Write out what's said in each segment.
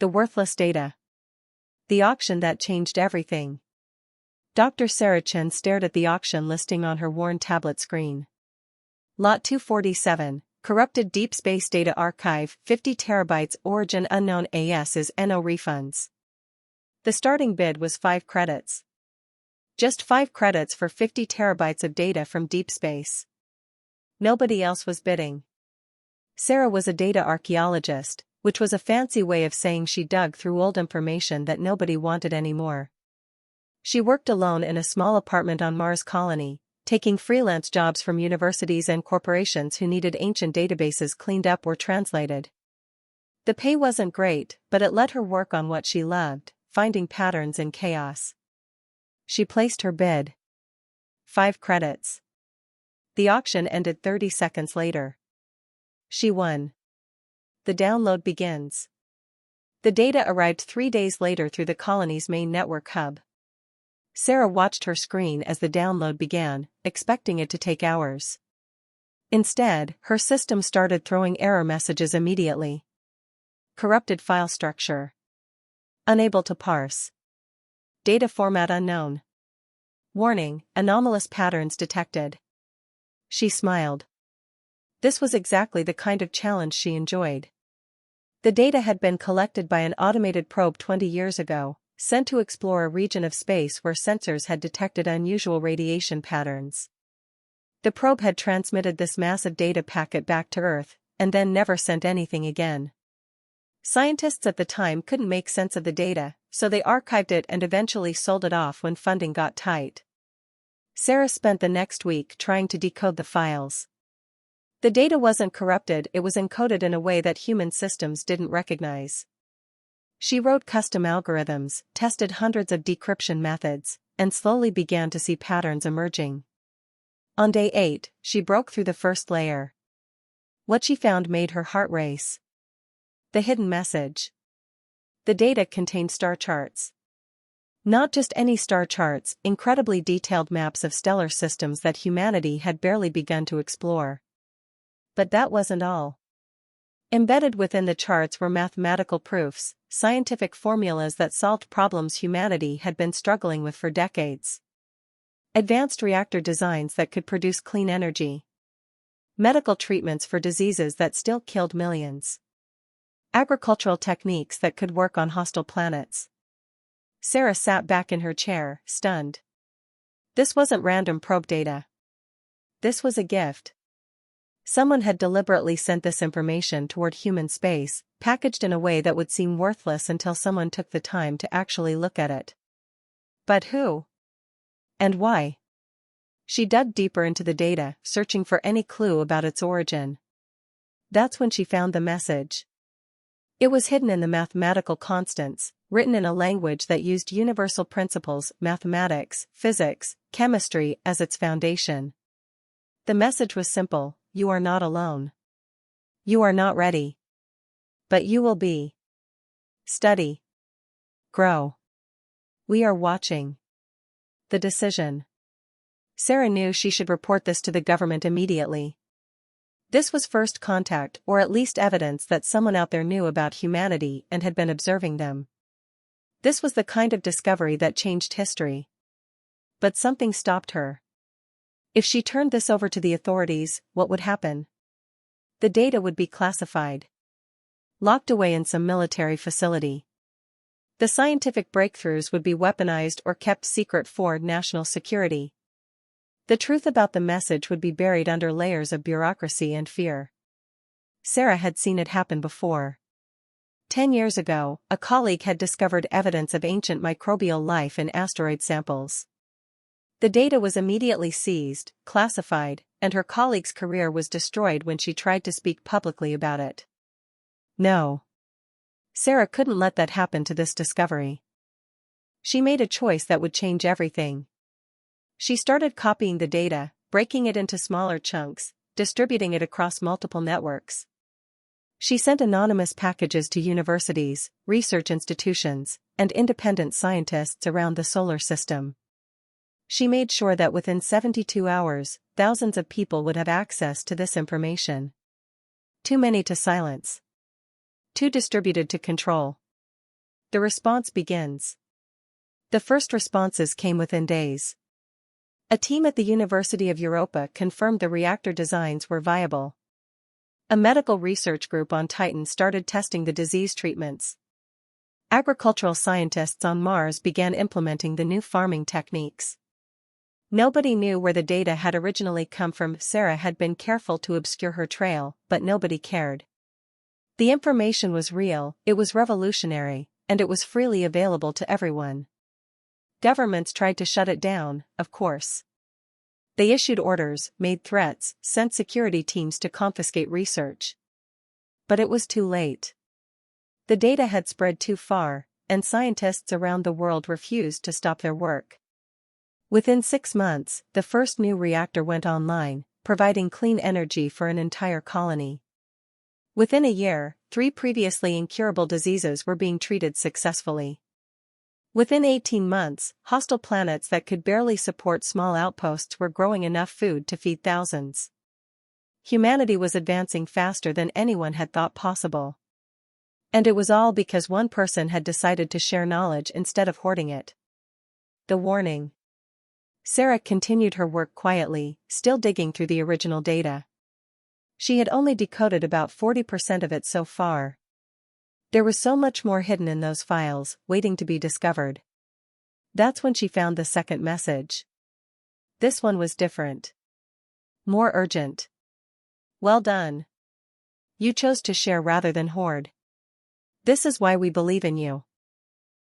The worthless data. The auction that changed everything. Dr. Sarah Chen stared at the auction listing on her worn tablet screen. Lot 247, corrupted deep space data archive, 50 terabytes, origin unknown, AS is no refunds. The starting bid was 5 credits. Just 5 credits for 50 terabytes of data from deep space. Nobody else was bidding. Sarah was a data archaeologist, which was a fancy way of saying she dug through old information that nobody wanted anymore. She worked alone in a small apartment on Mars Colony, taking freelance jobs from universities and corporations who needed ancient databases cleaned up or translated. The pay wasn't great, but it let her work on what she loved, finding patterns in chaos. She placed her bid. 5 credits. The auction ended 30 seconds later. She won. The download begins. The data arrived 3 days later through the colony's main network hub. Sarah watched her screen as the download began, expecting it to take hours. Instead, her system started throwing error messages immediately. Corrupted file structure. Unable to parse. Data format unknown. Warning, anomalous patterns detected. She smiled. This was exactly the kind of challenge she enjoyed. The data had been collected by an automated probe 20 years ago, sent to explore a region of space where sensors had detected unusual radiation patterns. The probe had transmitted this massive data packet back to Earth, and then never sent anything again. Scientists at the time couldn't make sense of the data, so they archived it and eventually sold it off when funding got tight. Sarah spent the next week trying to decode the files. The data wasn't corrupted, it was encoded in a way that human systems didn't recognize. She wrote custom algorithms, tested hundreds of decryption methods, and slowly began to see patterns emerging. On day 8, she broke through the first layer. What she found made her heart race. The hidden message. The data contained star charts. Not just any star charts, incredibly detailed maps of stellar systems that humanity had barely begun to explore. But that wasn't all. Embedded within the charts were mathematical proofs, scientific formulas that solved problems humanity had been struggling with for decades. Advanced reactor designs that could produce clean energy. Medical treatments for diseases that still killed millions. Agricultural techniques that could work on hostile planets. Sarah sat back in her chair, stunned. This wasn't random probe data. This was a gift. Someone had deliberately sent this information toward human space, packaged in a way that would seem worthless until someone took the time to actually look at it. But who? And why? She dug deeper into the data, searching for any clue about its origin. That's when she found the message. It was hidden in the mathematical constants, written in a language that used universal principles, mathematics, physics, chemistry as its foundation. The message was simple: you are not alone. You are not ready. But you will be. Study. Grow. We are watching. The decision. Sarah knew she should report this to the government immediately. This was first contact, or at least evidence that someone out there knew about humanity and had been observing them. This was the kind of discovery that changed history. But something stopped her. If she turned this over to the authorities, what would happen? The data would be classified. Locked away in some military facility. The scientific breakthroughs would be weaponized or kept secret for national security. The truth about the message would be buried under layers of bureaucracy and fear. Sarah had seen it happen before. 10 years ago, a colleague had discovered evidence of ancient microbial life in asteroid samples. The data was immediately seized, classified, and her colleague's career was destroyed when she tried to speak publicly about it. No. Sarah couldn't let that happen to this discovery. She made a choice that would change everything. She started copying the data, breaking it into smaller chunks, distributing it across multiple networks. She sent anonymous packages to universities, research institutions, and independent scientists around the solar system. She made sure that within 72 hours, thousands of people would have access to this information. Too many to silence. Too distributed to control. The response begins. The first responses came within days. A team at the University of Europa confirmed the reactor designs were viable. A medical research group on Titan started testing the disease treatments. Agricultural scientists on Mars began implementing the new farming techniques. Nobody knew where the data had originally come from. Sarah had been careful to obscure her trail, but nobody cared. The information was real, it was revolutionary, and it was freely available to everyone. Governments tried to shut it down, of course. They issued orders, made threats, sent security teams to confiscate research. But it was too late. The data had spread too far, and scientists around the world refused to stop their work. Within 6 months, the first new reactor went online, providing clean energy for an entire colony. Within a year, 3 previously incurable diseases were being treated successfully. Within 18 months, hostile planets that could barely support small outposts were growing enough food to feed thousands. Humanity was advancing faster than anyone had thought possible. And it was all because one person had decided to share knowledge instead of hoarding it. The warning. Sarah continued her work quietly, still digging through the original data. She had only decoded about 40% of it so far. There was so much more hidden in those files, waiting to be discovered. That's when she found the second message. This one was different. More urgent. Well done. You chose to share rather than hoard. This is why we believe in you.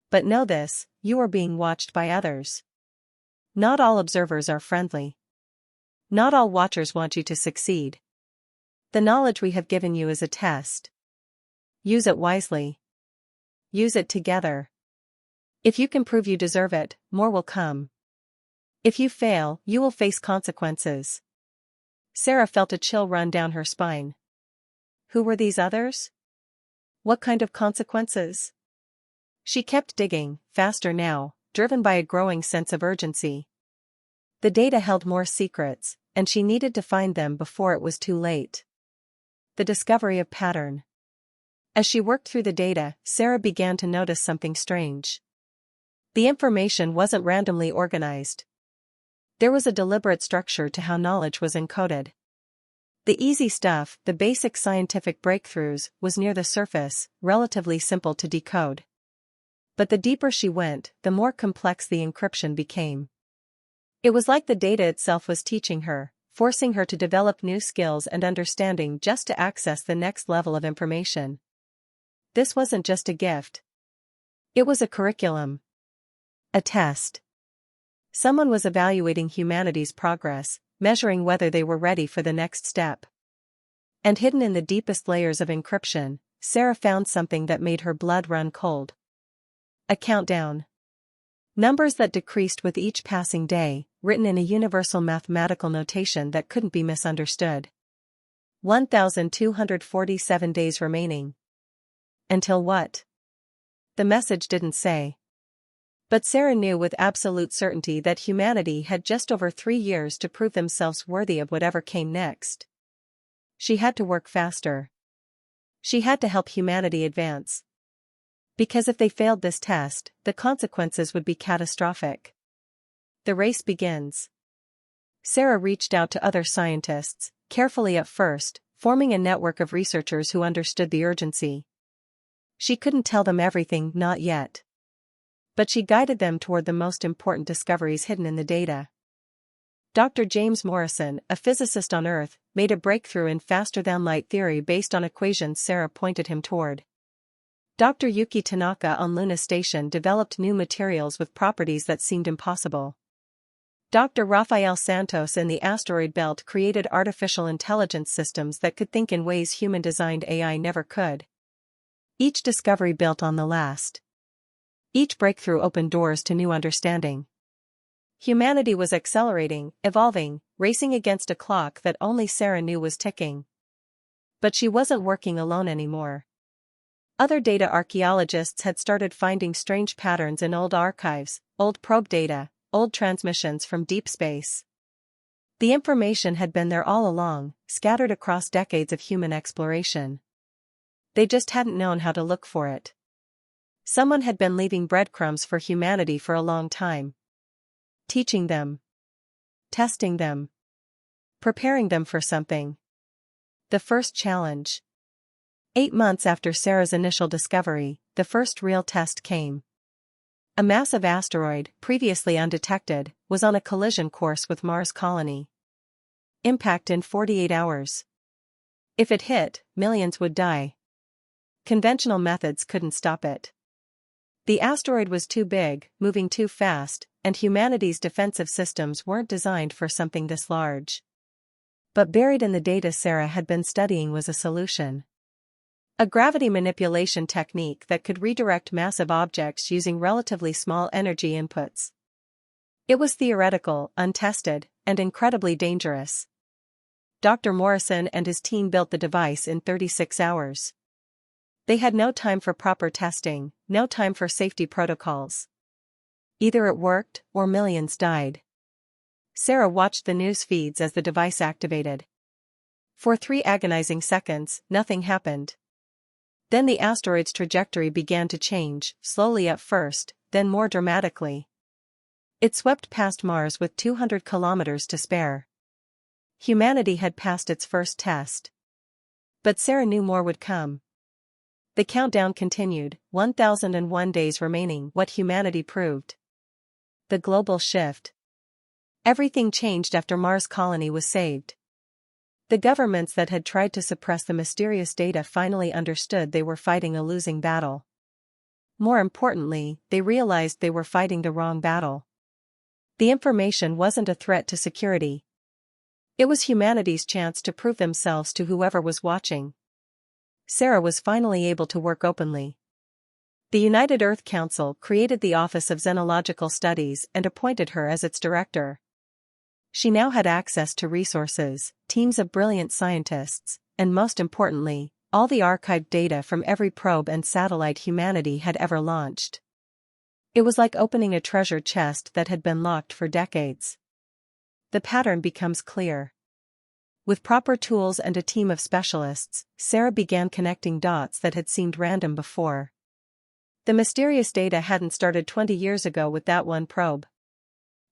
But know this, you are being watched by others. Not all observers are friendly. Not all watchers want you to succeed. The knowledge we have given you is a test. Use it wisely. Use it together. If you can prove you deserve it, more will come. If you fail, you will face consequences. Sarah felt a chill run down her spine. Who were these others? What kind of consequences? She kept digging, faster now, driven by a growing sense of urgency. The data held more secrets, and she needed to find them before it was too late. The discovery of pattern. As she worked through the data, Sarah began to notice something strange. The information wasn't randomly organized. There was a deliberate structure to how knowledge was encoded. The easy stuff, the basic scientific breakthroughs, was near the surface, relatively simple to decode. But the deeper she went, the more complex the encryption became. It was like the data itself was teaching her, forcing her to develop new skills and understanding just to access the next level of information. This wasn't just a gift. It was a curriculum. A test. Someone was evaluating humanity's progress, measuring whether they were ready for the next step. And hidden in the deepest layers of encryption, Sarah found something that made her blood run cold. A countdown. Numbers that decreased with each passing day, written in a universal mathematical notation that couldn't be misunderstood. 1,247 days remaining. Until what? The message didn't say. But Sarah knew with absolute certainty that humanity had just over 3 years to prove themselves worthy of whatever came next. She had to work faster. She had to help humanity advance. Because if they failed this test, the consequences would be catastrophic. The race begins. Sarah reached out to other scientists, carefully at first, forming a network of researchers who understood the urgency. She couldn't tell them everything, not yet. But she guided them toward the most important discoveries hidden in the data. Dr. James Morrison, a physicist on Earth, made a breakthrough in faster-than-light theory based on equations Sarah pointed him toward. Dr. Yuki Tanaka on Luna Station developed new materials with properties that seemed impossible. Dr. Rafael Santos in the asteroid belt created artificial intelligence systems that could think in ways human-designed AI never could. Each discovery built on the last. Each breakthrough opened doors to new understanding. Humanity was accelerating, evolving, racing against a clock that only Sarah knew was ticking. But she wasn't working alone anymore. Other data archaeologists had started finding strange patterns in old archives, old probe data, old transmissions from deep space. The information had been there all along, scattered across decades of human exploration. They just hadn't known how to look for it. Someone had been leaving breadcrumbs for humanity for a long time. Teaching them. Testing them. Preparing them for something. The first challenge. 8 months after Sarah's initial discovery, the first real test came. A massive asteroid, previously undetected, was on a collision course with Mars' colony. Impact in 48 hours. If it hit, millions would die. Conventional methods couldn't stop it. The asteroid was too big, moving too fast, and humanity's defensive systems weren't designed for something this large. But buried in the data Sarah had been studying was a solution. A gravity manipulation technique that could redirect massive objects using relatively small energy inputs. It was theoretical, untested, and incredibly dangerous. Dr. Morrison and his team built the device in 36 hours. They had no time for proper testing, no time for safety protocols. Either it worked, or millions died. Sarah watched the news feeds as the device activated. For 3 agonizing seconds, nothing happened. Then the asteroid's trajectory began to change, slowly at first, then more dramatically. It swept past Mars with 200 kilometers to spare. Humanity had passed its first test. But Sarah knew more would come. The countdown continued, 1001 days remaining. What humanity proved. The global shift. Everything changed after Mars' colony was saved. The governments that had tried to suppress the mysterious data finally understood they were fighting a losing battle. More importantly, they realized they were fighting the wrong battle. The information wasn't a threat to security. It was humanity's chance to prove themselves to whoever was watching. Sarah was finally able to work openly. The United Earth Council created the Office of Xenological Studies and appointed her as its director. She now had access to resources, teams of brilliant scientists, and most importantly, all the archived data from every probe and satellite humanity had ever launched. It was like opening a treasure chest that had been locked for decades. The pattern becomes clear. With proper tools and a team of specialists, Sarah began connecting dots that had seemed random before. The mysterious data hadn't started 20 years ago with that one probe.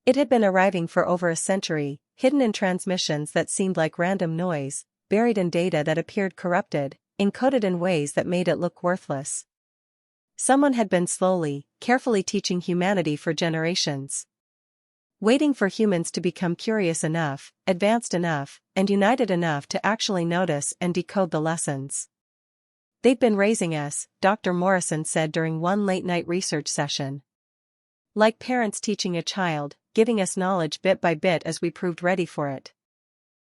It had been arriving for over a century, hidden in transmissions that seemed like random noise, buried in data that appeared corrupted, encoded in ways that made it look worthless. Someone had been slowly, carefully teaching humanity for generations. Waiting for humans to become curious enough, advanced enough, and united enough to actually notice and decode the lessons. They'd been raising us, Dr. Morrison said during one late-night research session. Like parents teaching a child, giving us knowledge bit by bit as we proved ready for it.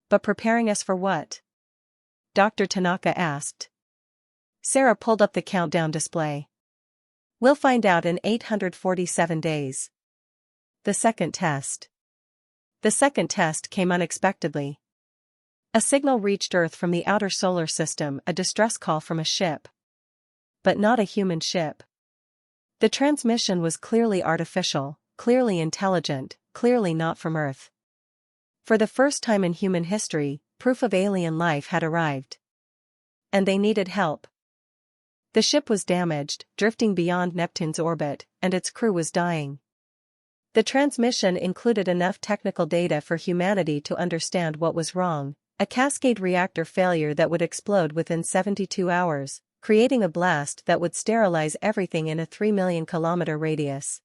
But preparing us for what? Dr. Tanaka asked. Sarah pulled up the countdown display. We'll find out in 847 days. The second test. The second test came unexpectedly. A signal reached Earth from the outer solar system, a distress call from a ship. But not a human ship. The transmission was clearly artificial, clearly intelligent, clearly not from Earth. For the first time in human history, proof of alien life had arrived. And they needed help. The ship was damaged, drifting beyond Neptune's orbit, and its crew was dying. The transmission included enough technical data for humanity to understand what was wrong, a cascade reactor failure that would explode within 72 hours, creating a blast that would sterilize everything in a 3 million kilometer radius.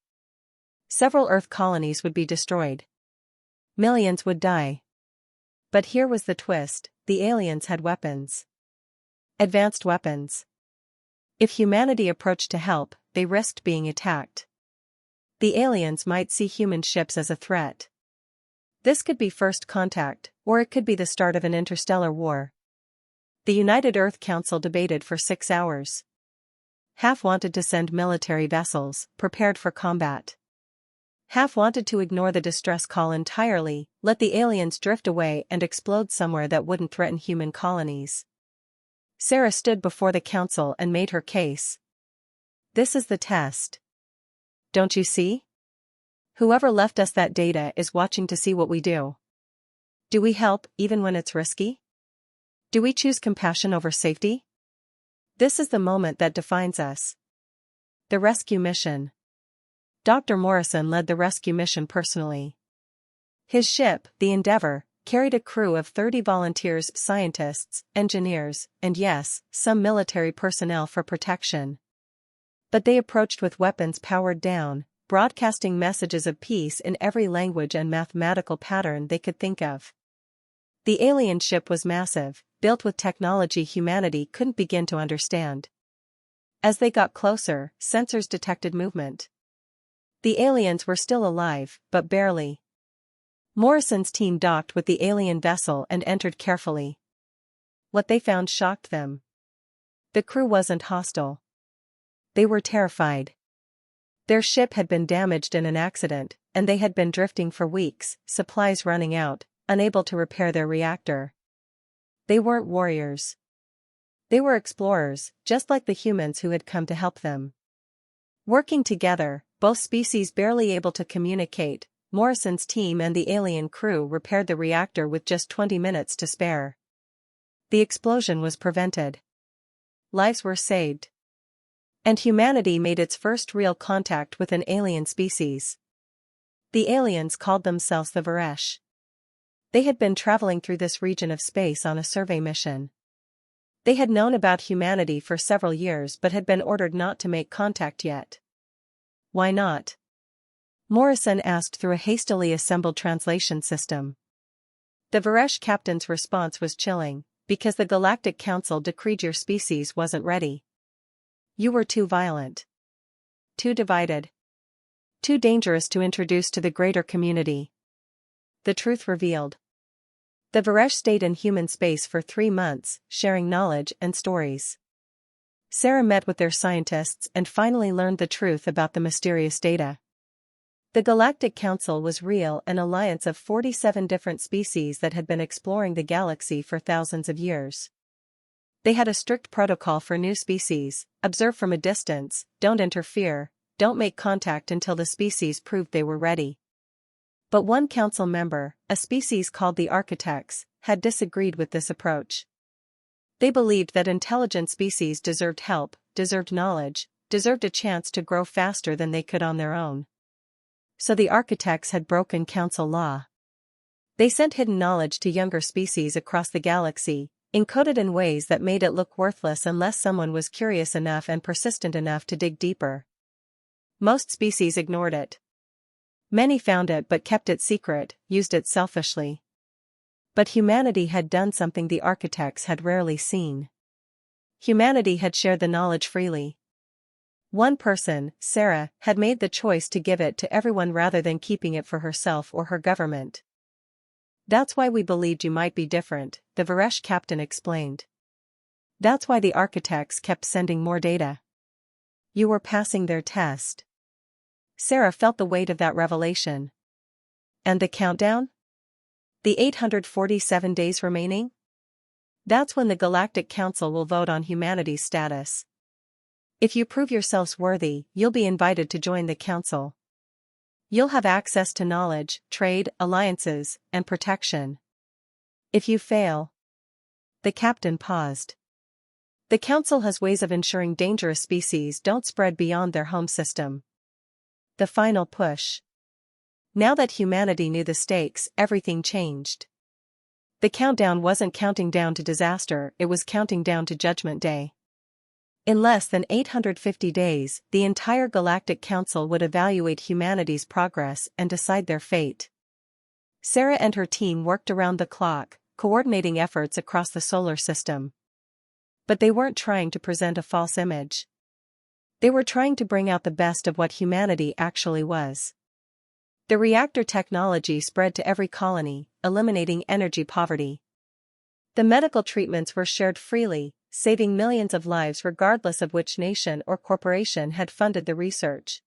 Several Earth colonies would be destroyed. Millions would die. But here was the twist: the aliens had weapons. Advanced weapons. If humanity approached to help, they risked being attacked. The aliens might see human ships as a threat. This could be first contact, or it could be the start of an interstellar war. The United Earth Council debated for 6 hours. Half wanted to send military vessels, prepared for combat. Half wanted to ignore the distress call entirely, let the aliens drift away and explode somewhere that wouldn't threaten human colonies. Sarah stood before the council and made her case. This is the test. Don't you see? Whoever left us that data is watching to see what we do. Do we help, even when it's risky? Do we choose compassion over safety? This is the moment that defines us. The rescue mission. Dr. Morrison led the rescue mission personally. His ship, the Endeavour, carried a crew of 30 volunteers, scientists, engineers, and yes, some military personnel for protection. But they approached with weapons powered down, broadcasting messages of peace in every language and mathematical pattern they could think of. The alien ship was massive, built with technology humanity couldn't begin to understand. As they got closer, sensors detected movement. The aliens were still alive, but barely. Morrison's team docked with the alien vessel and entered carefully. What they found shocked them. The crew wasn't hostile. They were terrified. Their ship had been damaged in an accident, and they had been drifting for weeks, supplies running out, unable to repair their reactor. They weren't warriors. They were explorers, just like the humans who had come to help them. Working together, both species barely able to communicate, Morrison's team and the alien crew repaired the reactor with just 20 minutes to spare. The explosion was prevented. Lives were saved. And humanity made its first real contact with an alien species. The aliens called themselves the Varesh. They had been traveling through this region of space on a survey mission. They had known about humanity for several years but had been ordered not to make contact yet. Why not? Morrison asked through a hastily assembled translation system. The Varesh captain's response was chilling, because the Galactic Council decreed your species wasn't ready. You were too violent. Too divided. Too dangerous to introduce to the greater community. The truth revealed. The Varesh stayed in human space for 3 months, sharing knowledge and stories. Sarah met with their scientists and finally learned the truth about the mysterious data. The Galactic Council was real, an alliance of 47 different species that had been exploring the galaxy for thousands of years. They had a strict protocol for new species: observe from a distance, don't interfere, don't make contact until the species proved they were ready. But one council member, a species called the Architects, had disagreed with this approach. They believed that intelligent species deserved help, deserved knowledge, deserved a chance to grow faster than they could on their own. So the Architects had broken council law. They sent hidden knowledge to younger species across the galaxy, encoded in ways that made it look worthless unless someone was curious enough and persistent enough to dig deeper. Most species ignored it. Many found it but kept it secret, used it selfishly. But humanity had done something the Architects had rarely seen. Humanity had shared the knowledge freely. One person, Sarah, had made the choice to give it to everyone rather than keeping it for herself or her government. That's why we believed you might be different, the Varesh captain explained. That's why the Architects kept sending more data. You were passing their test. Sarah felt the weight of that revelation. And the countdown? The 847 days remaining? That's when the Galactic Council will vote on humanity's status. If you prove yourselves worthy, you'll be invited to join the council. You'll have access to knowledge, trade, alliances, and protection. If you fail... The captain paused. The council has ways of ensuring dangerous species don't spread beyond their home system. The final push. Now that humanity knew the stakes, everything changed. The countdown wasn't counting down to disaster, it was counting down to Judgment Day. In less than 850 days, the entire Galactic Council would evaluate humanity's progress and decide their fate. Sarah and her team worked around the clock, coordinating efforts across the solar system. But they weren't trying to present a false image. They were trying to bring out the best of what humanity actually was. The reactor technology spread to every colony, eliminating energy poverty. The medical treatments were shared freely, saving millions of lives regardless of which nation or corporation had funded the research.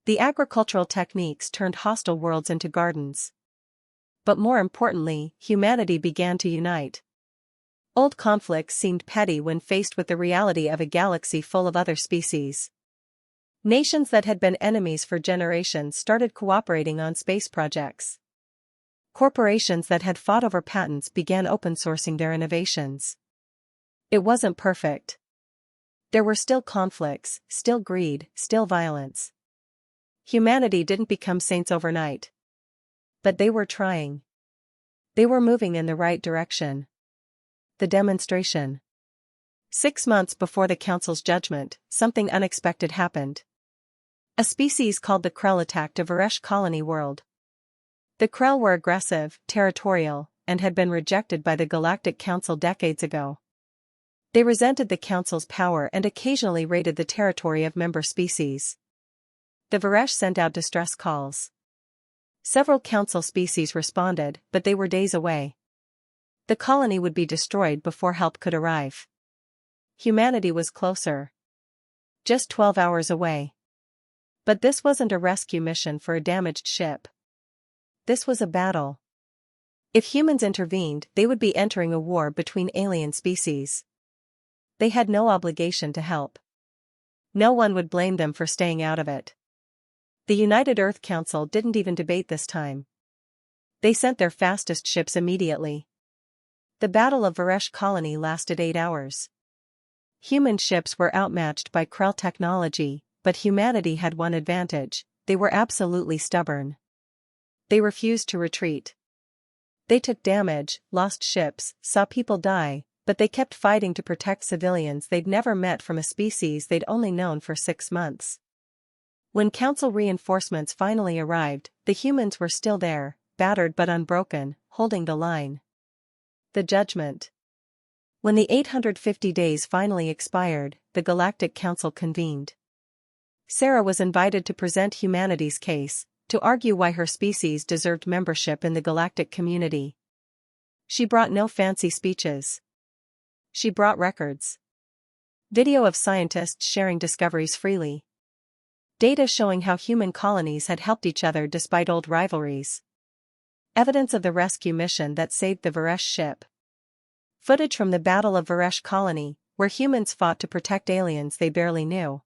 The agricultural techniques turned hostile worlds into gardens. But more importantly, humanity began to unite. Old conflicts seemed petty when faced with the reality of a galaxy full of other species. Nations that had been enemies for generations started cooperating on space projects. Corporations that had fought over patents began open sourcing their innovations. It wasn't perfect. There were still conflicts, still greed, still violence. Humanity didn't become saints overnight. But they were trying. They were moving in the right direction. The demonstration. 6 months before the Council's judgment, something unexpected happened. A species called the Krell attacked a Varesh colony world. The Krell were aggressive, territorial, and had been rejected by the Galactic Council decades ago. They resented the Council's power and occasionally raided the territory of member species. The Varesh sent out distress calls. Several Council species responded, but they were days away. The colony would be destroyed before help could arrive. Humanity was closer. Just 12 hours away. But this wasn't a rescue mission for a damaged ship. This was a battle. If humans intervened, they would be entering a war between alien species. They had no obligation to help. No one would blame them for staying out of it. The United Earth Council didn't even debate this time. They sent their fastest ships immediately. The Battle of Varesh Colony lasted 8 hours. Human ships were outmatched by Krell technology, but humanity had one advantage: they were absolutely stubborn. They refused to retreat. They took damage, lost ships, saw people die, but they kept fighting to protect civilians they'd never met from a species they'd only known for 6 months. When Council reinforcements finally arrived, the humans were still there, battered but unbroken, holding the line. The judgment. When the 850 days finally expired, the Galactic Council convened. Sarah was invited to present humanity's case, to argue why her species deserved membership in the galactic community. She brought no fancy speeches. She brought records. Video of scientists sharing discoveries freely. Data showing how human colonies had helped each other despite old rivalries. Evidence of the rescue mission that saved the Varesh ship. Footage from the Battle of Varesh Colony, where humans fought to protect aliens they barely knew.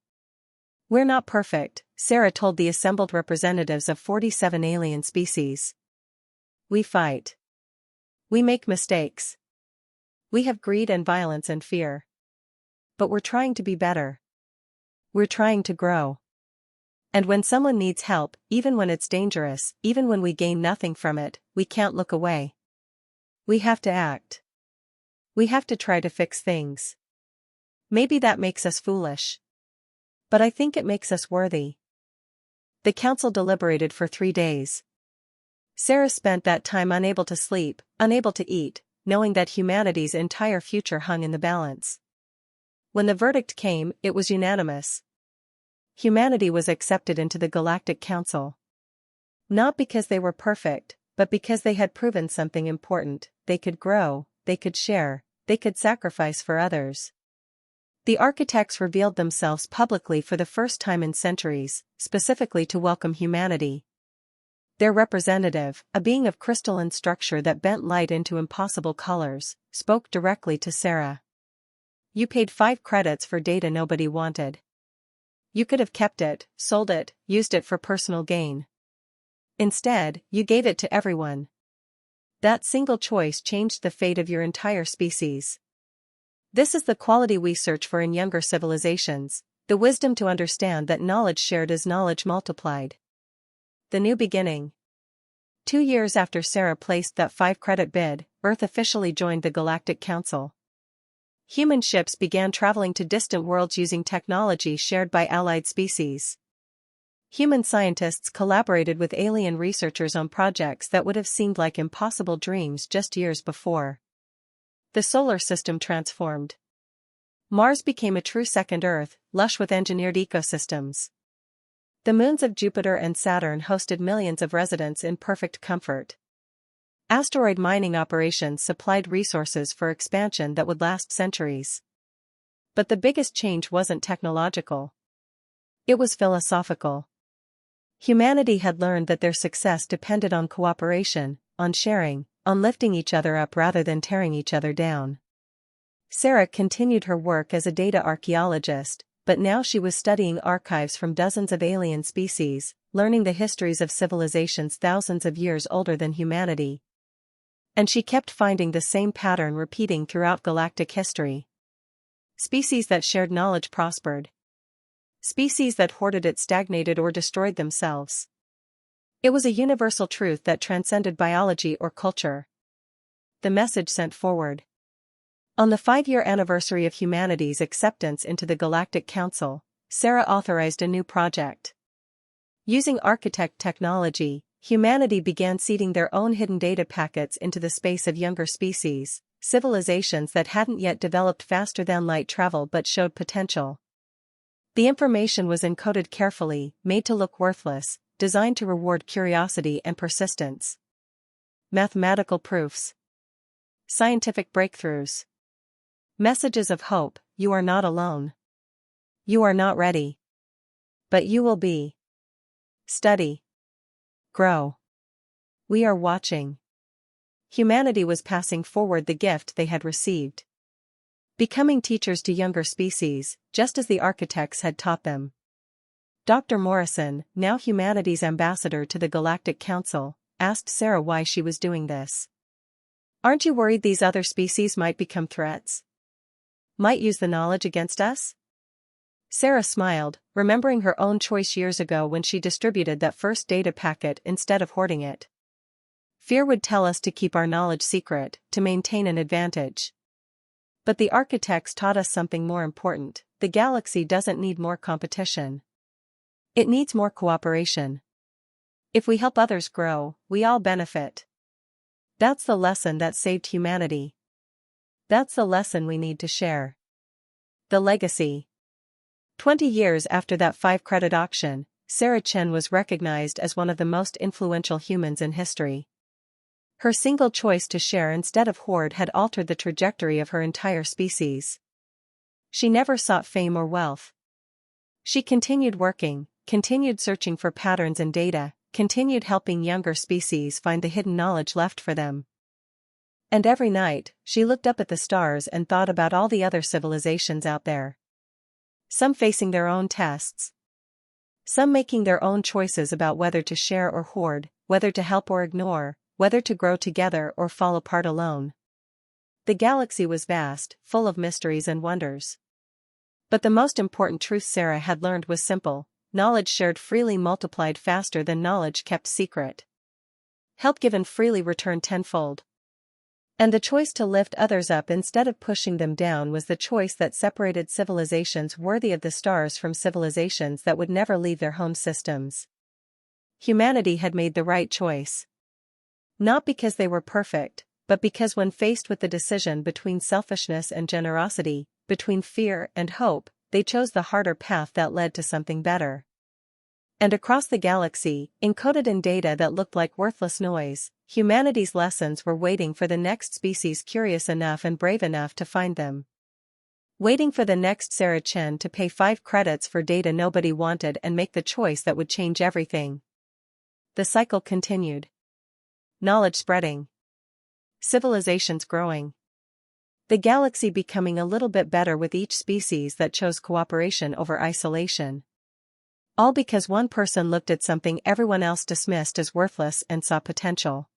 "We're not perfect," Sarah told the assembled representatives of 47 alien species. "We fight. We make mistakes. We have greed and violence and fear. But we're trying to be better. We're trying to grow. And when someone needs help, even when it's dangerous, even when we gain nothing from it, we can't look away. We have to act. We have to try to fix things. Maybe that makes us foolish. But I think it makes us worthy." The council deliberated for 3 days. Sarah spent that time unable to sleep, unable to eat, knowing that humanity's entire future hung in the balance. When the verdict came, it was unanimous. Humanity was accepted into the Galactic Council. Not because they were perfect, but because they had proven something important: they could grow, they could share, they could sacrifice for others. The architects revealed themselves publicly for the first time in centuries, specifically to welcome humanity. Their representative, a being of crystalline structure that bent light into impossible colors, spoke directly to Sarah. "You paid 5 credits for data nobody wanted. You could have kept it, sold it, used it for personal gain. Instead, you gave it to everyone. That single choice changed the fate of your entire species. This is the quality we search for in younger civilizations, the wisdom to understand that knowledge shared is knowledge multiplied." The new beginning. 2 years after Sarah placed that 5-credit bid, Earth officially joined the Galactic Council. Human ships began traveling to distant worlds using technology shared by allied species. Human scientists collaborated with alien researchers on projects that would have seemed like impossible dreams just years before. The solar system transformed. Mars became a true second Earth, lush with engineered ecosystems. The moons of Jupiter and Saturn hosted millions of residents in perfect comfort. Asteroid mining operations supplied resources for expansion that would last centuries. But the biggest change wasn't technological. It was philosophical. Humanity had learned that their success depended on cooperation, on sharing, on lifting each other up rather than tearing each other down. Sarah continued her work as a data archaeologist, but now she was studying archives from dozens of alien species, learning the histories of civilizations thousands of years older than humanity. And she kept finding the same pattern repeating throughout galactic history. Species that shared knowledge prospered. Species that hoarded it stagnated or destroyed themselves. It was a universal truth that transcended biology or culture. The message sent forward. On the 5-year anniversary of humanity's acceptance into the Galactic Council, Sarah authorized a new project. Using architect technology, humanity began seeding their own hidden data packets into the space of younger species, civilizations that hadn't yet developed faster than light travel but showed potential. The information was encoded carefully, made to look worthless, designed to reward curiosity and persistence. Mathematical proofs. Scientific breakthroughs. Messages of hope: you are not alone. You are not ready. But you will be. Study. Grow. We are watching. Humanity was passing forward the gift they had received. Becoming teachers to younger species, just as the architects had taught them. Dr. Morrison, now humanity's ambassador to the Galactic Council, asked Sarah why she was doing this. Aren't you worried these other species might become threats? Might use the knowledge against us? Sarah smiled, remembering her own choice years ago when she distributed that first data packet instead of hoarding it. Fear would tell us to keep our knowledge secret, to maintain an advantage. But the architects taught us something more important: the galaxy doesn't need more competition. It needs more cooperation. If we help others grow, we all benefit. That's the lesson that saved humanity. That's the lesson we need to share. The legacy. 20 years after that 5-credit auction, Sarah Chen was recognized as one of the most influential humans in history. Her single choice to share instead of hoard had altered the trajectory of her entire species. She never sought fame or wealth. She continued working, continued searching for patterns in data, continued helping younger species find the hidden knowledge left for them. And every night, she looked up at the stars and thought about all the other civilizations out there. Some facing their own tests. Some making their own choices about whether to share or hoard, whether to help or ignore, whether to grow together or fall apart alone. The galaxy was vast, full of mysteries and wonders. But the most important truth Sarah had learned was simple: knowledge shared freely multiplied faster than knowledge kept secret. Help given freely returned tenfold. And the choice to lift others up instead of pushing them down was the choice that separated civilizations worthy of the stars from civilizations that would never leave their home systems. Humanity had made the right choice. Not because they were perfect, but because when faced with the decision between selfishness and generosity, between fear and hope, they chose the harder path that led to something better. And across the galaxy, encoded in data that looked like worthless noise, humanity's lessons were waiting for the next species curious enough and brave enough to find them. Waiting for the next Sarah Chen to pay 5 credits for data nobody wanted and make the choice that would change everything. The cycle continued. Knowledge spreading. Civilizations growing. The galaxy becoming a little bit better with each species that chose cooperation over isolation. All because one person looked at something everyone else dismissed as worthless and saw potential.